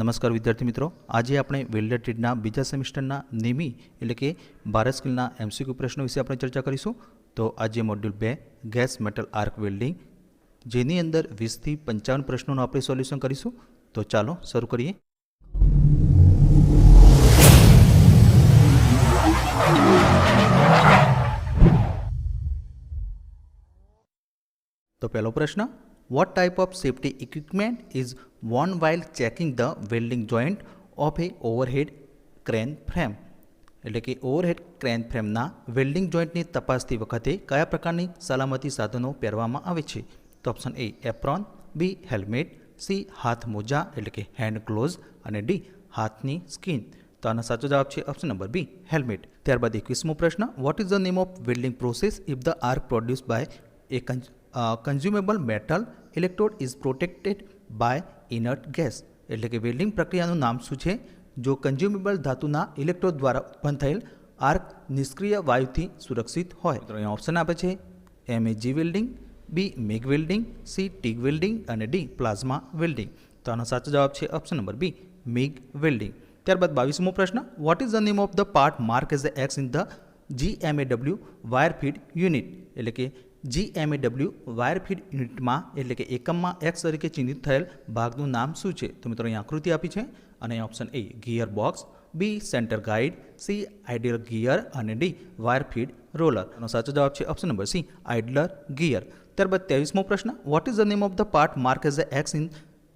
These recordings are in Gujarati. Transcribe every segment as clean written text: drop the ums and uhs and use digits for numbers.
નમસ્કાર વિદ્યાર્થી મિત્રો, આજે આપણે વેલ્ડર ટ્રેડના બીજા સેમિસ્ટરના નિમી એટલે કે 12 સ્કિલના એમસીક્યુ પ્રશ્નો વિશે આપણે ચર્ચા કરીશું. તો આજે module 2 gas metal arc welding, જેની અંદર 20 થી 55 પ્રશ્નોનું આપણે સોલ્યુશન કરીશું. તો ચાલો શરૂ કરીએ. તો પહેલો પ્રશ્ન, what type of safety equipment is worn while checking the welding joint of a overhead crane frame? એટલે કે ઓવરહેડ ક્રેન ફ્રેમના વેલ્ડિંગ જોઈન્ટની તપાસતી વખતે કયા પ્રકારની સલામતી સાધનો પહેરવામાં આવે છે? તો option A apron, B helmet, C હાથ મોજા એટલે કે હેન્ડ ગ્લોવ્સ અને ડી હાથની સ્કીન. તો આનો સાચો જવાબ છે ઓપ્શન નંબર બી હેલ્મેટ. ત્યારબાદ 21મો પ્રશ્ન, what is the name of welding process if the arc produce by a consumable metal electrode is protected by inert gas? એટલે કે વેલ્ડિંગ પ્રક્રિયાનું નામ શું છે જો કન્ઝ્યુમેબલ ધાતુના ઇલેક્ટ્રોડ દ્વારા ઉત્પન્ન થયેલ આર્ક નિષ્ક્રિય વાયુથી સુરક્ષિત હોય? તો અહીંયા ઓપ્શન આપે છે MAG welding, B MIG welding, C TIG welding અને ડી પ્લાઝમા વેલ્ડિંગ. તો આનો સાચો જવાબ છે option number B MIG welding. ત્યારબાદ 22મો પ્રશ્ન, what is the name of the part mark as the X in the GMAW wire feed unit? એટલે કે GMAW વાયર ફીડ યુનિટમાં એટલે કે એકમમાં એક્સ તરીકે ચિહ્નિત થયેલ ભાગનું નામ શું છે? તો મિત્રો અહીં આકૃતિ આપી છે અને option A gear box, B centre guide, C idle gear અને ડી વાયર ફીડ રોલર. એનો સાચો જવાબ છે option number C idler gear. ત્યારબાદ 23મો પ્રશ્ન, what is the name of the part mark as the X in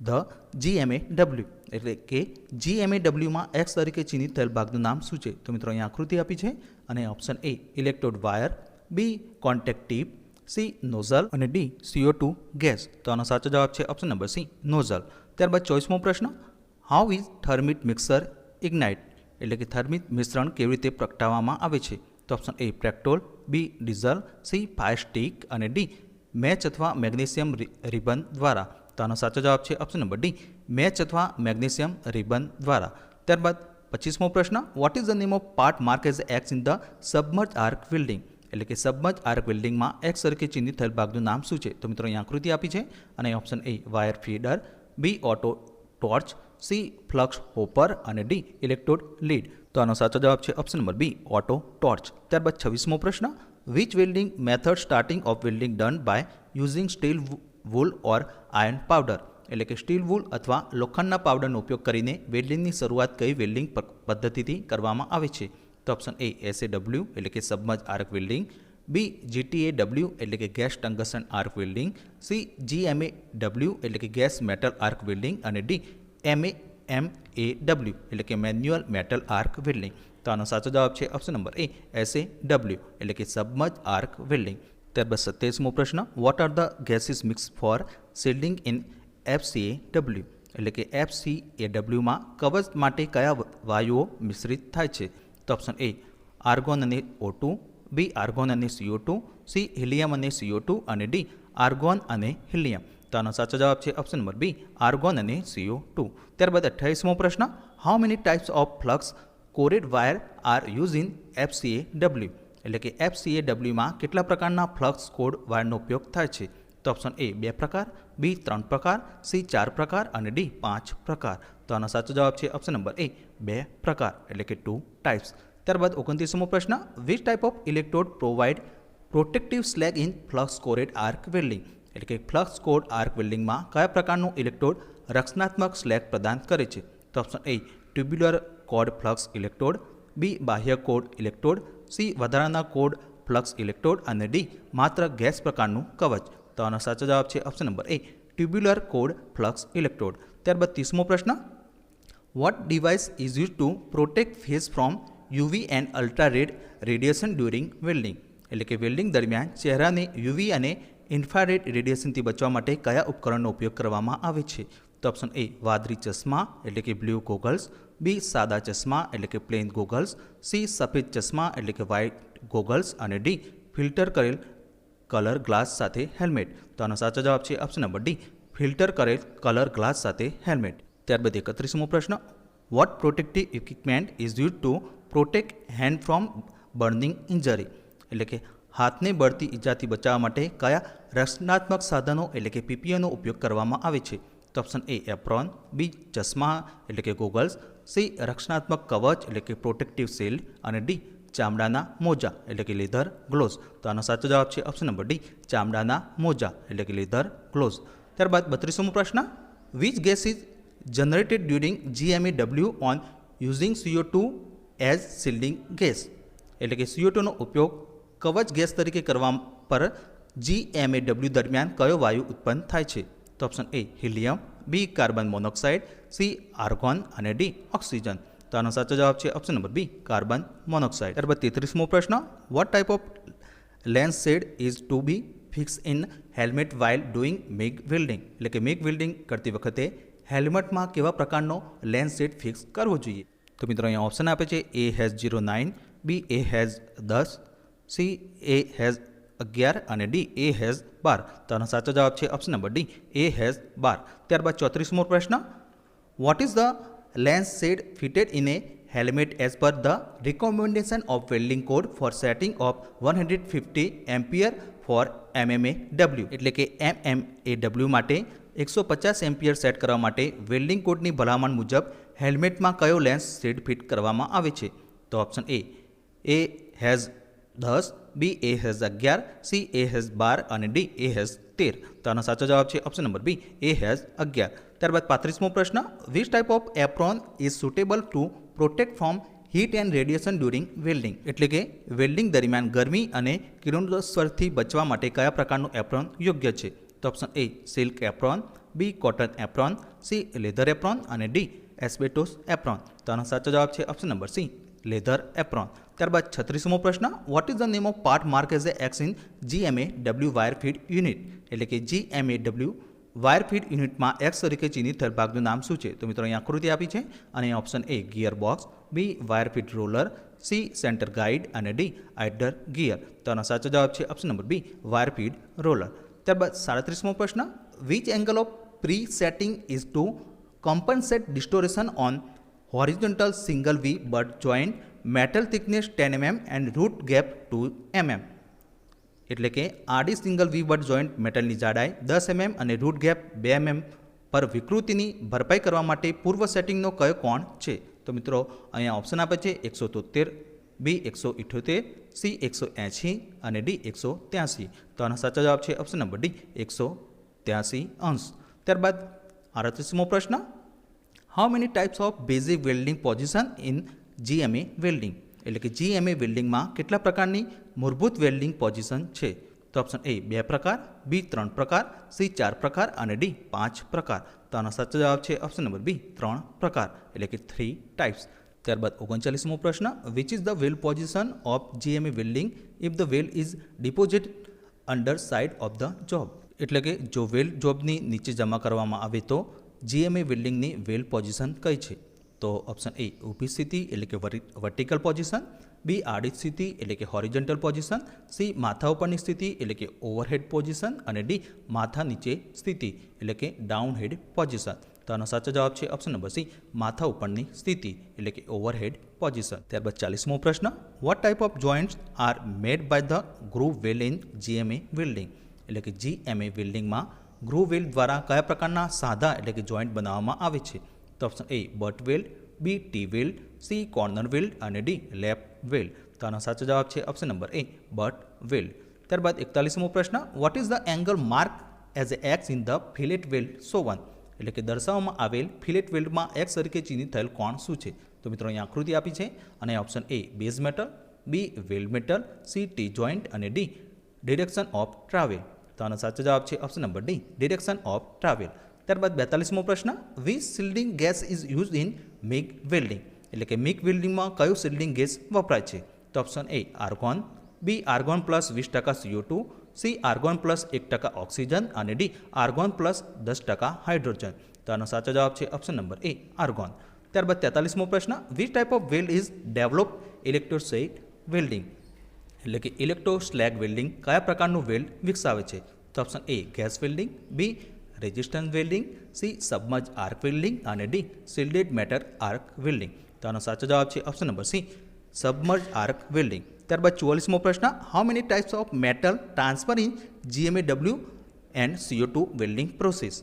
the GMAW? એટલે કે GMAWમાં એક્સ તરીકે ચિહ્નિત થયેલ ભાગનું નામ શું છે? તો મિત્રો અહીં આકૃતિ આપી છે અને option A electrode wire, B contact tip, C nozzle અને ડી CO2 ગેસ. તો આનો સાચો જવાબ છે ઓપ્શન નંબર સી નોઝલ. ત્યારબાદ 24મો પ્રશ્ન, હાઉ ઇઝ થર્મિટ મિક્સર ઇગ્નાઇટ? એટલે કે થર્મિટ મિશ્રણ કેવી રીતે પ્રગટાવવામાં આવે છે? તો option A petrol, B diesel, C fire stick અને ડી મેચ અથવા મેગ્નેશિયમ રિબન દ્વારા. તો આનો સાચો જવાબ છે ઓપ્શન નંબર ડી મેચ અથવા મેગ્નેશિયમ રિબન દ્વારા. ત્યારબાદ 25મો પ્રશ્ન, what is the name of part mark as X in the submerge arc welding? એટલે કે સબમર્જ આર્ક વેલ્ડિંગમાં એક્સ તરીકે ચિહ્નિત થયેલ ભાગનું નામ શું છે? તો મિત્રો અહીં આકૃતિ આપી છે અને option A wire feeder, B auto torch, C flux hopper અને ડી ઇલેક્ટ્રોડ લીડ. તો આનો સાચો જવાબ છે option number B auto torch. ત્યારબાદ 26મો પ્રશ્ન, which welding method starting of welding done by using steel wool or iron powder? એટલે કે સ્ટીલ વૂલ અથવા લોખંડના પાવડરનો ઉપયોગ કરીને વેલ્ડિંગની શરૂઆત કઈ વેલ્ડિંગ પદ્ધતિથી કરવામાં આવે છે? તો ઓપ્શન એ SAW એટલે કે સબમર્જ આર્ક વેલ્ડિંગ, બી GTAW એટલે કે gas tungsten arc welding, C GMAW એટલે કે ગેસ મેટલ આર્ક વેલ્ડિંગ અને ડી MAW એટલે કે મેન્યુઅલ મેટલ આર્ક વેલ્ડિંગ. તો આનો સાચો જવાબ છે ઓપ્શન નંબર એ SAW એટલે કે સબમર્જ આર્ક વેલ્ડિંગ. ત્યારબાદ 27મો પ્રશ્ન, what are the gases mix for shielding in FCAW? એટલે કે FCAWમાં કવચ માટે કયા વાયુઓ મિશ્રિત થાય છે? તો ઓપ્શન એ આર્ગોન અને O2, બી આર્ગોન અને CO2, સી હિલિયમ અને CO2 અને ડી આર્ગોન અને હિલિયમ. તો આનો સાચો જવાબ છે ઓપ્શન નંબર બી આર્ગોન અને CO2. ત્યારબાદ 28મો પ્રશ્ન, how many types of flux cored wire are use in FCAW? એટલે કે FCAWમાં કેટલા પ્રકારના ફ્લક્સ કોડ વાયરનો ઉપયોગ થાય છે? તો ઓપ્શન એ 2 પ્રકાર, બી 3 પ્રકાર, સી 4 પ્રકાર અને ડી 5 પ્રકાર. તો આનો સાચો જવાબ છે ઓપ્શન નંબર એ 2 પ્રકાર એટલે કે 2 ટાઈપ્સ. ત્યારબાદ 29મો પ્રશ્ન, which type of electrode provide protective slag in flux cored arc welding? એટલે કે ફ્લક્સ કોડ આર્ક વેલ્ડિંગમાં કયા પ્રકારનું ઇલેક્ટ્રોડ રક્ષણાત્મક સ્લેગ પ્રદાન કરે છે? તો option A tubular cored flux electrode, B બાહ્ય કોડ ઇલેક્ટ્રોડ, સી વધારાના કોડ ફ્લક્સ ઇલેક્ટ્રોડ અને ડી માત્ર ગેસ પ્રકારનું કવચ. તો આનો સાચો જવાબ છે option number A tubular cored flux electrode. ત્યારબાદ 30મો પ્રશ્ન, what device is use to protect face from UV and ultra red radiation during welding? એટલે કે વેલ્ડિંગ દરમિયાન ચહેરાને UV અને ઇન્ફ્રારેડ રેડિયેશનથી બચવા માટે કયા ઉપકરણનો ઉપયોગ કરવામાં આવે છે? તો ઓપ્શન એ વાદળી ચશ્મા એટલે કે બ્લુ ગોગલ્સ, બી સાદા ચશ્મા એટલે કે પ્લેન ગોગલ્સ, સી સફેદ ચશ્મા એટલે કે વ્હાઇટ ગોગલ્સ અને ડી ફિલ્ટર કરેલ કલર ગ્લાસ સાથે હેલ્મેટ. તો આનો સાચો જવાબ છે ઓપ્શન નંબર ડી ફિલ્ટર કરેલ કલર ગ્લાસ સાથે હેલ્મેટ. ત્યારબાદ 31મો પ્રશ્ન, what protective equipment is use to protect hand from burning injury? એટલે કે હાથને બળતી ઈજાથી બચાવવા માટે કયા રક્ષણાત્મક સાધનો એટલે કે PPEનો ઉપયોગ કરવામાં આવે છે? तो ऑप्शन ए एप्रॉन, बी चश्मा એટલે કે ગોગલ્સ, સી રક્ષણાત્મક કવચ એટલે કે પ્રોટેક્ટિવ શિલ્ડ અને ડી ચામડાના મોજા એટલે કે લેધર ગ્લોવ્સ. તો આનો સાચો જવાબ છે ઓપ્શન નંબર ડી ચામડાના મોજા એટલે કે લેધર ગ્લોવ્સ. ત્યારબાદ 32મો પ્રશ્ન, which gas is generated during GMAW on using CO2 as shielding gas એટલે કે CO2 નો ઉપયોગ કવચ ગેસ તરીકે કરવા પર GMAW દરમિયાન કયો વાયુ ઉત્પન્ન થાય છે? તો option A helium, B carbon monoxide, C argon અને ડી ઓક્સિજન. તો આનો સાચો જવાબ છે option number B carbon monoxide. ત્યારબાદ 33મો પ્રશ્ન, what type of lens shade is to be fix in helmet while doing MIG welding એટલે કે મિગ વેલ્ડિંગ કરતી વખતે હેલ્મેટમાં કેવા પ્રકારનો લેન્સ શેડ ફિક્સ કરવો જોઈએ? તો મિત્રો અહીંયા ઓપ્શન આપે છે A has 09, B A has 10, C A has 11 અને ડી એ હેઝ 12. તો આનો સાચો જવાબ છે option number D A has 12. ત્યારબાદ 34મો પ્રશ્ન, what is the lens shade fitted in a helmet as per the recommendation of welding code for setting of 150 ampere for MMAW એટલે કે MMAW માટે 150 એમ્પિયર સેટ કરવા માટે વેલ્ડિંગ કોડની ભલામણ મુજબ હેલ્મેટમાં કયો લેન્સ શેડ ફિટ કરવામાં આવે છે? તો option A has 10, B A has 11, C A has 12 અને ડી એ હેઝ 13. તો આનો સાચો જવાબ છે option number B A has 11. ત્યારબાદ 35મો પ્રશ્ન, which type of apron is suitable to protect from heat and radiation during welding એટલે કે વેલ્ડિંગ દરમિયાન ગરમી અને કિરણોત્સર્ગથી બચવા માટે કયા પ્રકારનું એપ્રોન યોગ્ય છે? તો option A silk apron, B cotton apron, C leather apron અને ડી એસ્બેસ્ટોસ એપ્રોન. તો આનો સાચો જવાબ છે option number C leather apron. ત્યારબાદ 36મો પ્રશ્ન, what is the name of part mark as A X in GMAW wire feed unit એટલે કે GMAW વાયર ફીડ યુનિટમાં એક્સ તરીકે ચિહ્નિત થયેલ ભાગનું નામ શું છે? તો મિત્રો અહીં આકૃતિ આપી છે અને option A gear box, B wire feed roller, C centre guide અને ડી આઇડર ગિયર. તો આનો સાચો જવાબ છે option number B wire feed roller. ત્યારબાદ 37મો પ્રશ્ન, which angle of pre setting is to compensate distortion on horizontal single V butt joint, metal thickness 10 mm and root gap 2 mm એટલે કે આડી સિંગલ વી બટ જોઈન્ટ મેટલની જાડાઈ 10 mm અને રૂટ ગેપ 2 mm પર વિકૃતિની ભરપાઈ કરવા માટે પૂર્વ સેટિંગનો કયો કોણ છે? તો મિત્રો અહીંયા ઓપ્શન આપે છે 173, બી 178, સી 180 અને ડી 183. તો આનો સાચો જવાબ છે ઓપ્શન નંબર ડી 183 અંશ. ત્યારબાદ 38મો પ્રશ્ન, how many types of basic welding position in GMA welding એટલે કે GMA વેલ્ડિંગમાં કેટલા પ્રકારની મૂળભૂત વેલ્ડિંગ પોઝિશન છે? તો ઓપ્શન એ 2 પ્રકાર, બી 3 પ્રકાર, સી 4 પ્રકાર અને ડી 5 પ્રકાર. તો આનો સાચો જવાબ છે ઓપ્શન નંબર બી 3 પ્રકાર એટલે કે 3 ટાઈપ્સ. ત્યારબાદ 39મો પ્રશ્ન, which is the well position of GMA welding if the well is deposit under side of the job એટલે કે જો વેલ જોબની નીચે જમા કરવામાં આવે તો GMA વેલ્ડિંગની વેલ પોઝિશન કઈ છે? તો ઓપ્શન એ ઊભી સ્થિતિ એટલે કે વર્ટિકલ પોઝિશન, બી આડી સ્થિતિ એટલે કે હોરિઝોન્ટલ પોઝિશન, સી માથા ઉપરની સ્થિતિ એટલે કે ઓવરહેડ પોઝિશન અને ડી માથા નીચે સ્થિતિ એટલે કે ડાઉન હેડ પોઝિશન. તો આનો સાચો જવાબ છે ઓપ્શન નંબર સી માથા ઉપરની સ્થિતિ એટલે કે ઓવરહેડ પોઝિશન. ત્યારબાદ 40મો પ્રશ્ન, what type of joints are made by the groove weld in GMA welding એટલે કે GMA વેલ્ડિંગમાં ગ્રુવ વેલ દ્વારા કયા પ્રકારના સાદા એટલે કે જોઈન્ટ બનાવવામાં આવે છે? તો option A butt weld, B T weld, C corner weld અને ડી લેપ વેલ્ડ. તો આનો સાચો જવાબ છે option number A butt weld. ત્યારબાદ 41મો પ્રશ્ન, what is the angle mark as A X in the fillet weld shown એટલે કે દર્શાવવામાં આવેલ ફિલેટ વેલ્ડમાં એક્સ તરીકે ચિહ્નિત થયેલ કોણ શું છે? તો મિત્રો અહીં આકૃતિ આપી છે અને option A base metal, B weld metal, C T joint અને ડી ડિરેક્શન ઓફ ટ્રાવેલ. તો આનો સાચો જવાબ છે option number D direction of travel. ત્યારબાદ 42મો પ્રશ્ન, which shielding gas is used in MIG welding એટલે કે મિગ વેલ્ડિંગમાં કયો શિલ્ડિંગ ગેસ વપરાય છે? તો option A argon, B argon plus 20% CO2, C argon plus 1% oxygen અને ડી આર્ગોન પ્લસ 10% હાઇડ્રોજન. તો આનો સાચો જવાબ છે ઓપ્શન નંબર એ આર્ગોન. ત્યારબાદ 43મો પ્રશ્ન, which type of weld is develop electrostatic welding એટલે કે ઇલેક્ટ્રોસ્લેગ વેલ્ડિંગ કયા પ્રકારનું વેલ્ડ વિકસાવે છે? તો option A gas welding, B resistance welding, C submerge arc welding અને D shielded metal arc welding. તો આનો સાચો જવાબ છે option number C submerge arc welding. ત્યારબાદ 44મો પ્રશ્ન, how many types of metal transfer in GMAW and CO2 welding process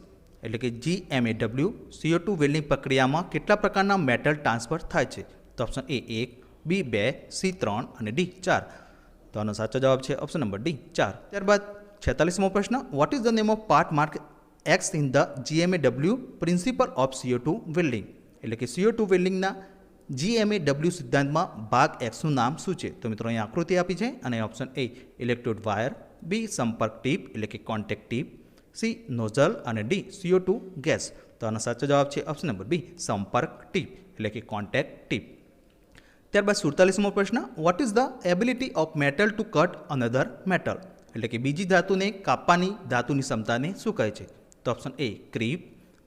એટલે કે GMAW CO2 વેલ્ડિંગ પ્રક્રિયામાં કેટલા પ્રકારના મેટલ ટ્રાન્સફર થાય છે? તો ઓપ્શન A 1, B 2, C 3 અને D 4. તો આનો સાચો જવાબ છે ઓપ્શન નંબર D 4. ત્યારબાદ 46મો પ્રશ્ન, what is the name of part mark X in the GMAW principal of CO2 welding? એટલે કે CO2 વેલ્ડિંગના GMAW સિદ્ધાંતમાં ભાગ Xનું નામ શું છે? તો મિત્રો અહીં આકૃતિ આપી છે અને option A electrode wire, B સંપર્ક ટીપ એટલે કે કોન્ટેક્ટ ટીપ, C નોઝલ અને D CO2 ગેસ. તો આનો સાચો જવાબ છે ઓપ્શન નંબર B સંપર્ક ટીપ એટલે કે કોન્ટેક્ટ ટીપ. ત્યારબાદ 47મો પ્રશ્ન, what is the ability of metal to cut another metal? એટલે કે બીજી ધાતુને કાપવાની ધાતુની ક્ષમતાને શું કહે છે? તો option A creep,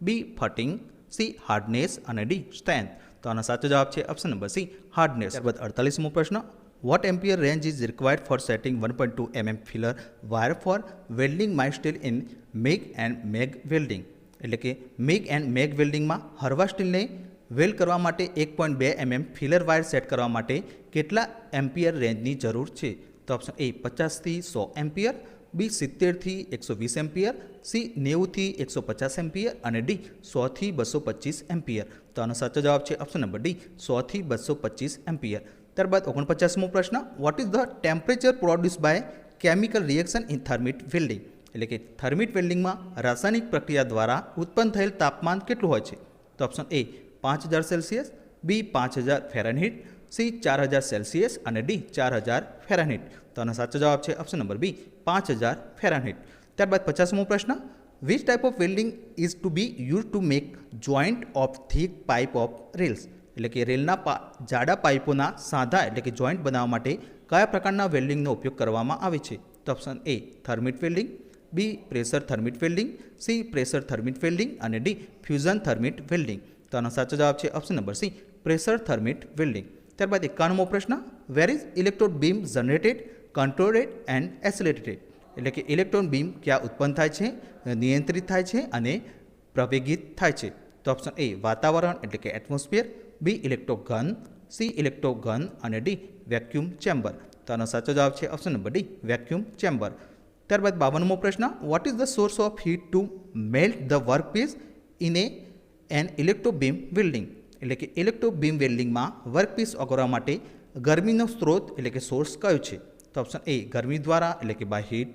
B ફટિંગ, C hardness અને D સ્ટ્રેન્થ. તો આનો સાચો જવાબ છે ઓપ્શન નંબર C હાર્ડનેસ. ત્યારબાદ 48મો પ્રશ્ન, what ampere range is required for setting 1.2 mm filler wire for welding માઇ steel in MAG and MAG welding? એટલે કે મેગ એન્ડ મેગ વેલ્ડિંગમાં હળવા સ્ટીલને વેલ્ડ કરવા માટે 1.2 mm ફિલર વાયર સેટ કરવા માટે કેટલા એમ્પિયર રેન્જની જરૂર છે? તો ઓપ્શન A 50 થી 100 એમ્પિયર, B 70 થી 120 એમ્પિયર, C 90 થી 150 એમ્પિયર અને D 100 થી 225 એમ્પિયર. તો આનો સાચો જવાબ છે ઓપ્શન નંબર D 100 થી 225 એમ્પિયર. ત્યારબાદ 49મો પ્રશ્ન, what is the temperature produce by chemical reaction in thermit welding? એટલે કે થર્મિટ વેલ્ડિંગમાં રાસાયણિક પ્રક્રિયા દ્વારા ઉત્પન્ન થયેલ તાપમાન કેટલું હોય છે? તો option A 5000 Celsius, B 5000 Fahrenheit, C 4000 Celsius અને D 4000 ફેરનહીટ. તો આનો સાચો જવાબ છે ઓપ્શન નંબર B 5000 ફેરનહીટ. ત્યારબાદ 50મો પ્રશ્ન, which type of welding is to be use to make joint of thick pipe of rails? એટલે કે રેલના જાડા પાઇપોના સાંધા એટલે કે જોઈન્ટ બનાવવા માટે કયા પ્રકારના વેલ્ડિંગનો ઉપયોગ કરવામાં આવે છે? તો option A thermit welding, B pressure thermit welding, C pressure thermit welding અને D ફ્યુઝન થર્મિટ વેલ્ડિંગ. તો આનો સાચો જવાબ છે option number C pressure thermit welding. ત્યારબાદ 51મો પ્રશ્ન, where is electrode beam generated, controlled and accelerated? એટલે કે ઇલેક્ટ્રોન બીમ ક્યાં ઉત્પન્ન થાય છે, નિયંત્રિત થાય છે અને પ્રવેગિત થાય છે? તો ઓપ્શન A વાતાવરણ એટલે કે atmosphere, B electro gun, C electro gun અને D વેક્યુમ ચેમ્બર. તો આનો સાચો જવાબ છે option number D vacuum chamber. ત્યારબાદ 52મો પ્રશ્ન, what is the source of heat to melt the workpiece in an electro beam welding? એટલે કે ઇલેક્ટ્રો બીમ વેલ્ડિંગમાં વર્કપીસ ઓગળવા માટે ગરમીનો સ્ત્રોત એટલે કે સોર્સ કયો છે? તો ઓપ્શન A ગરમી દ્વારા એટલે કે by heat,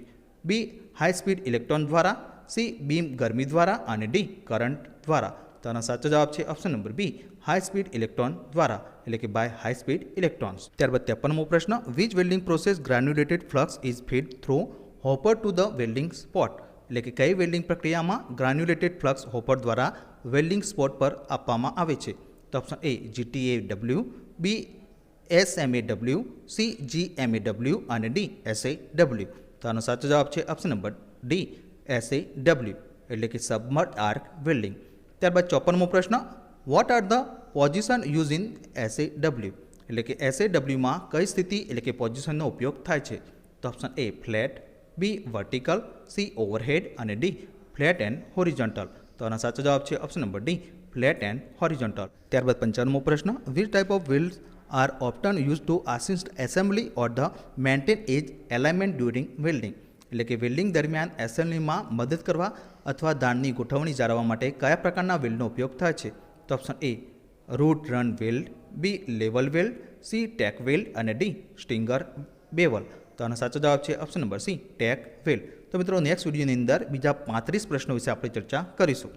B high speed electron દ્વારા, C બીમ ગરમી દ્વારા અને D કરંટ દ્વારા. તો આનો સાચો જવાબ છે option number B high speed electron દ્વારા એટલે કે બાય હાઈ સ્પીડ ઇલેક્ટ્રોન્સ. ત્યારબાદ 53મો પ્રશ્ન, which welding process granulated flux is feed through hopper to the welding spot? એટલે કે કઈ વેલ્ડિંગ પ્રક્રિયામાં ગ્રેન્યુલેટેડ ફ્લક્સ હોપર દ્વારા વેલ્ડિંગ સ્પોટ પર આપવામાં આવે છે? તો option A GTAW, B SMAW, C GMAW અને D SAW. તો આનો સાચો જવાબ છે ઓપ્શન નંબર D SAW એટલે કે સબમર્જ આર્ક વેલ્ડિંગ. ત્યારબાદ 54મો પ્રશ્ન, what are the position use in SAW? એટલે કે SAWમાં કઈ સ્થિતિ એટલે કે પોઝિશનનો ઉપયોગ થાય છે? તો option A flat, B vertical, C overhead અને D ફ્લેટ એન્ડ હોરિઝોન્ટલ. તો આનો સાચો જવાબ છે option number D flat and horizontal. ત્યારબાદ 55મો પ્રશ્ન, which type of wheels are often use to assist assembly or the maintain edge alignment during welding? એટલે કે વેલ્ડિંગ દરમિયાન એસેમ્બલીમાં મદદ કરવા અથવા દાણની ગોઠવણી જાળવવા માટે કયા પ્રકારના વેલ્ડનો ઉપયોગ થાય છે? તો option A root run weld, B level weld, C tack weld અને D સ્ટિંગર બેવલ. તો આનો સાચો જવાબ છે option number C tack weld. તો મિત્રો નેક્સ્ટ વિડીયોની અંદર બીજા 35 પ્રશ્નો વિશે આપણે ચર્ચા કરીશું.